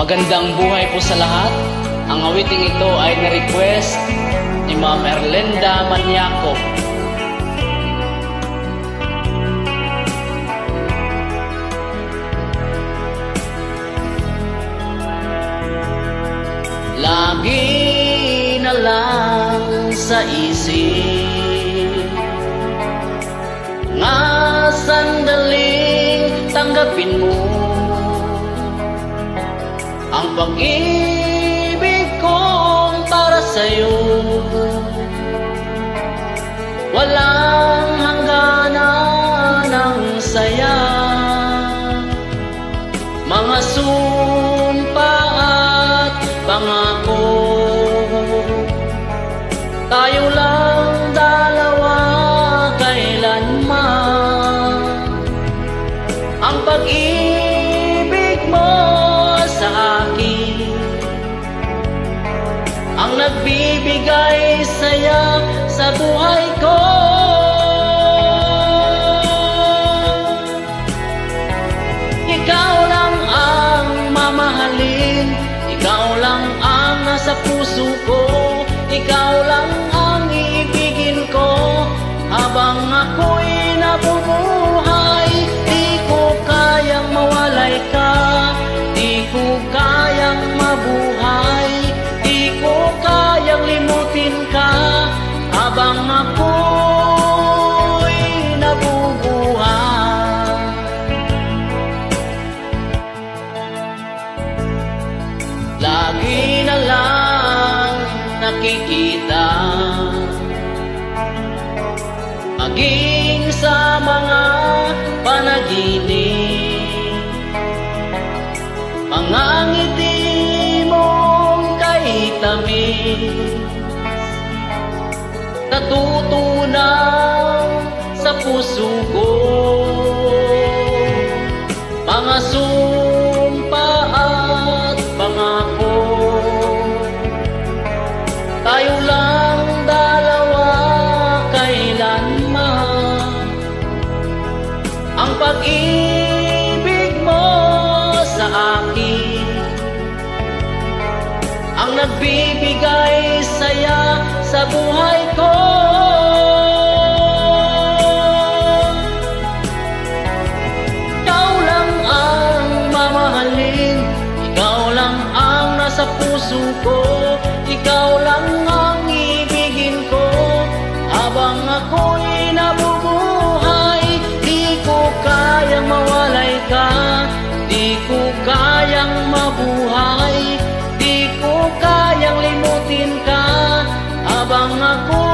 Magandang buhay po sa lahat. Ang awiting ito ay na-request ni Ma'am Erlinda Maniaco. Lagi na lang sa isip nga sandaling tanggapin mo ang pag-ibig kong para sa'yo. Walang hangganan ng saya, mga sumpa at pangako. Tayo lang dalawa kailanman. Ang pag-ibig mo sa akin ang nagbibigay saya sa buhay ko. Ikaw lang ang mamahalin, ikaw lang ang nasa puso ko, ikaw lang ang iibigin ko habang ako'y nabubuhay. Di ko kayang mawalay ka, di ko kayang mabuhay, di ko kayang limutin ka habang ako'y nabubuhay. Lagi na lang nakikita, maging sa mga panaginip, mga ngiti mong kay tamis, natutunaw sa puso ko, mga sumpa at pangako. Tayo lang dalawa kailanman. Ang pag-ibig mo sa akin ang nagbibigay saya sa buhay ko. Ikaw lang ang mamahalin, ikaw lang ang nasa puso ko, ikaw lang ang ibigin ko habang ako'y nabubuhay. Di ko kayang mawalay ka, di ko kayang mabuhay, di ko kayang limutin ka habang ako